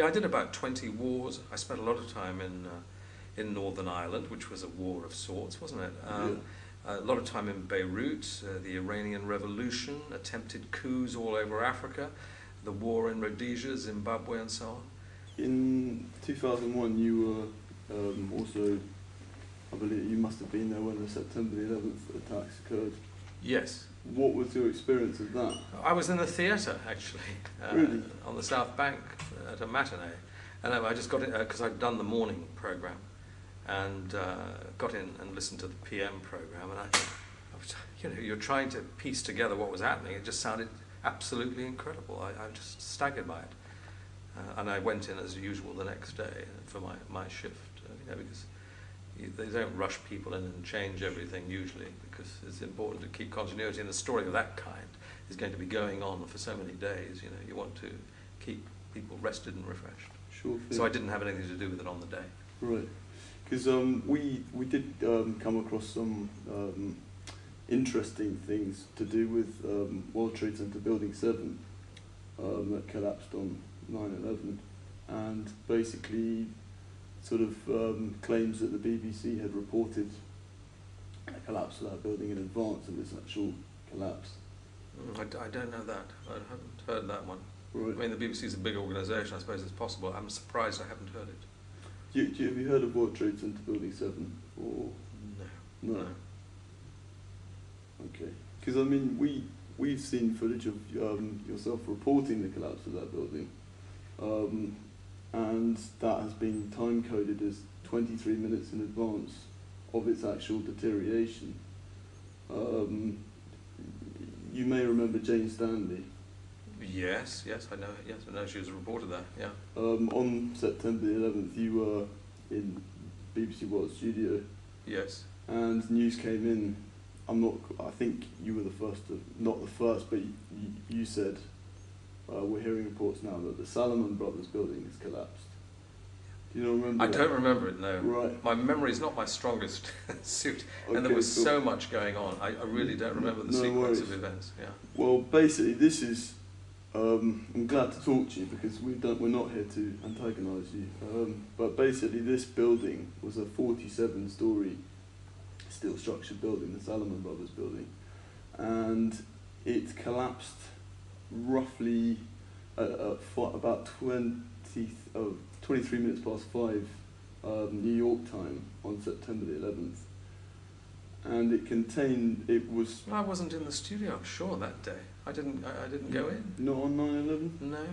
I did about 20 wars. I spent a lot of time in Northern Ireland, which was a war of sorts, wasn't it? A lot of time in Beirut, the Iranian Revolution, attempted coups all over Africa, the war in Rhodesia, Zimbabwe, and so on. In 2001, you were also, I believe, you must have been there when the September the 11th attacks occurred. Yes. What was your experience of that? I was in the theatre, actually, Really? on the South Bank at a matinee. And I just got in, because I'd done the morning programme, and got in and listened to the PM programme, and I was, you know, you're trying to piece together what was happening. It just sounded absolutely incredible. I was just staggered by it. And I went in as usual the next day for my shift, you know, because they don't rush people in and change everything usually, because it's important to keep continuity, and a story of that kind is going to be going on for so many days. You know, you want to keep people rested and refreshed. Sure thing. So I didn't have anything to do with it on the day. Right, because we did come across some interesting things to do with World Trade Center Building 7 that collapsed on 9/11, and basically sort of claims that the BBC had reported a collapse of that building in advance of its actual collapse. I don't know that. I haven't heard that one. Right. I mean, the BBC is a big organisation. I suppose it's possible. I'm surprised I haven't heard it. Have you heard of World Trade Center Building 7? Or No. no? Okay. Because I mean, we've seen footage of yourself reporting the collapse of that building, and that has been time coded as 23 minutes in advance of its actual deterioration. You may remember Jane Stanley. Yes, I know. Yes, I know she was a reporter there. Yeah. On September the 11th, you were in BBC World Studio. Yes. And news came in. I think you were the first not the first, but you said, we're hearing reports now that the Salomon Brothers building has collapsed. Do you not remember that? I don't remember it, no. Right. My memory is not my strongest suit, Okay, and there was cool. so much going on. I really don't remember the sequence worries. of events. Yeah. Well, basically, this is. I'm glad to talk to you because we're not here to antagonise you. But basically, this building was a 47-storey steel structured building, the Salomon Brothers building, and it collapsed roughly at about 23 minutes past 5 New York time on September the 11th. And it was... I wasn't in the studio, I'm sure, that day. I didn't go in. Not on 9/11? No.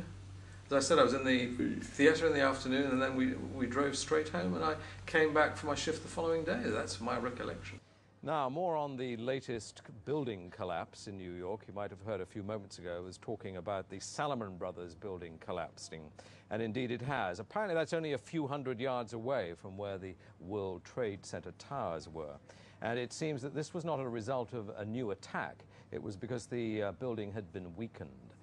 As I said, I was in the theatre in the afternoon, and then we drove straight home, and I came back for my shift the following day. That's my recollection. Now, more on the latest building collapse in New York. You might have heard a few moments ago, I was talking about the Salomon Brothers building collapsing. And indeed it has. Apparently that's only a few hundred yards away from where the World Trade Center towers were. And it seems that this was not a result of a new attack. It was because the building had been weakened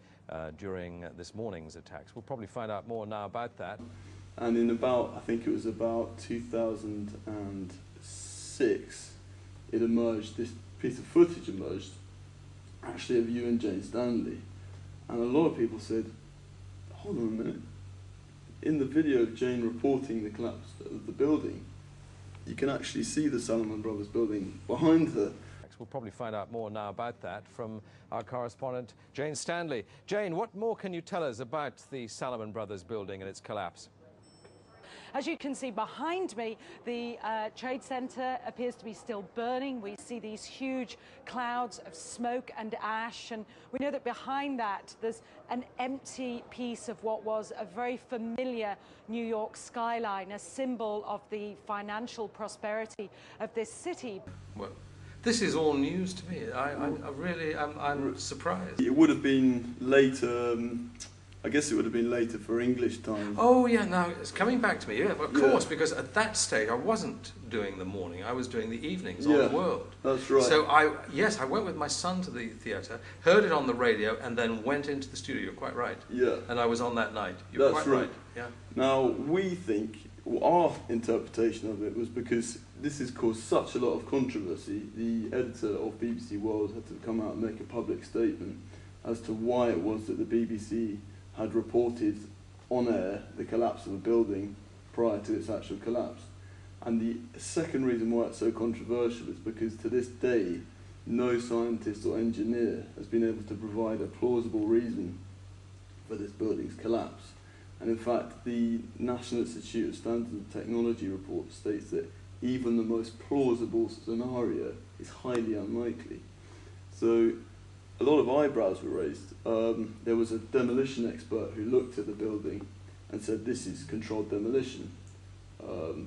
during this morning's attacks. We'll probably find out more now about that. And in about, I think it was about 2006, it emerged, this piece of footage emerged, actually of you and Jane Stanley. And a lot of people said, hold on a minute, in the video of Jane reporting the collapse of the building, you can actually see the Salomon Brothers building behind her. We'll probably find out more now about that from our correspondent, Jane Stanley. Jane, what more can you tell us about the Salomon Brothers building and its collapse? As you can see behind me, the Trade Center appears to be still burning. We see these huge clouds of smoke and ash, and we know that behind that there's an empty piece of what was a very familiar New York skyline, a symbol of the financial prosperity of this city. Well, this is all news to me. I'm surprised. It would have been later, I guess it would have been later for English time. Oh yeah, now it's coming back to me, yeah, of course, because at that stage I wasn't doing the morning, I was doing the evenings on the World. That's right. So I went with my son to the theatre, heard it on the radio, and then went into the studio, you're quite right. Yeah. And I was on that night. You're That's quite right. Yeah. Now, we think, our interpretation of it was because this has caused such a lot of controversy, the editor of BBC World had to come out and make a public statement as to why it was that the BBC had reported on air the collapse of a building prior to its actual collapse. And the second reason why it's so controversial is because to this day, no scientist or engineer has been able to provide a plausible reason for this building's collapse. And in fact, the National Institute of Standards and Technology report states that even the most plausible scenario is highly unlikely. So a lot of eyebrows were raised. There was a demolition expert who looked at the building and said this is controlled demolition.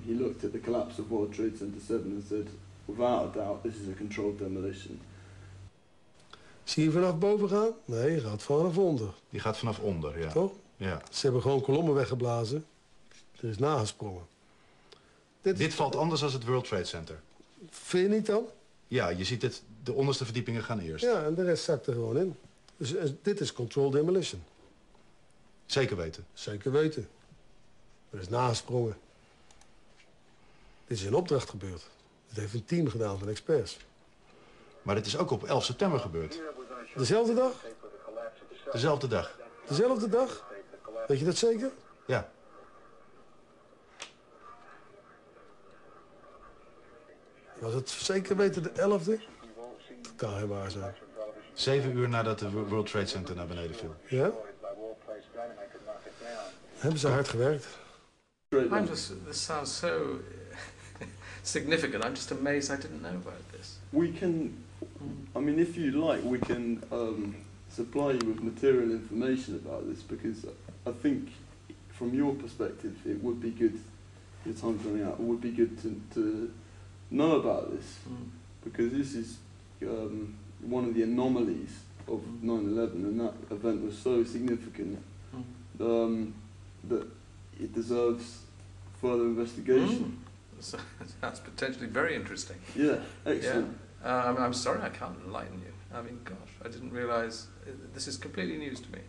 He looked at the collapse of World Trade Center 7 and said, without a doubt, this is a controlled demolition. Zie je vanaf boven gaan? Nee, je gaat vanaf onder. Die gaat vanaf onder, ja. Toch? Ja. Ze hebben gewoon kolommen weggeblazen. Er is nagesprongen. Dit valt anders dan het World Trade Center. Vind je niet dan? Ja, je ziet het, de onderste verdiepingen gaan eerst. Ja, en de rest zakt er gewoon in. Dus dit is controlled demolition. Zeker weten? Zeker weten. Er is nagesprongen. Dit is in opdracht gebeurd. Dit heeft een team gedaan van experts. Maar dit is ook op 11 september gebeurd. Dezelfde dag? Dezelfde dag. Dezelfde dag? Weet je dat zeker? Ja. Was het zeker weten de 11e? Dat kan geen waar zijn. 7 uur nadat de World Trade Center naar beneden viel. Ja? Hebben ze hard gewerkt. This sounds so significant. I'm just amazed I didn't know about this. We can, I mean, if you like, we can supply you with material information about this, because I think from your perspective it would be good, your time's running out, it would be good to know about this, because this is one of the anomalies of 9/11, and that event was so significant that it deserves further investigation. That's potentially very interesting. Yeah, excellent. Yeah. I'm sorry I can't enlighten you. I mean, gosh, I didn't realise. This is completely news to me.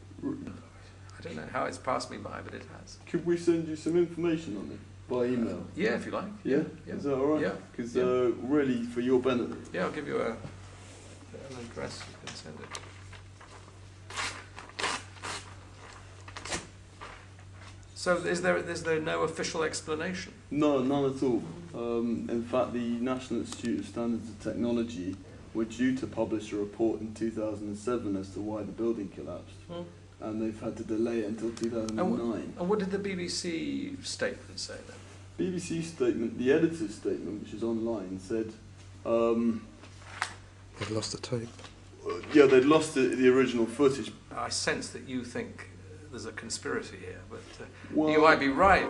I don't know how it's passed me by, but it has. Could we send you some information on it by email? Yeah, if you like. Yeah? Is that all right? Yeah. Because really, for your benefit. Yeah, I'll give you an address. You can send it. So is there no official explanation? No, none at all. In fact, the National Institute of Standards and Technology were due to publish a report in 2007 as to why the building collapsed. And they've had to delay it until 2009. And what did the BBC statement say then? BBC statement, the editor's statement, which is online, said... They'd lost the tape. Yeah, they'd lost the original footage. I sense that you think there's a conspiracy here, but well, you might be right.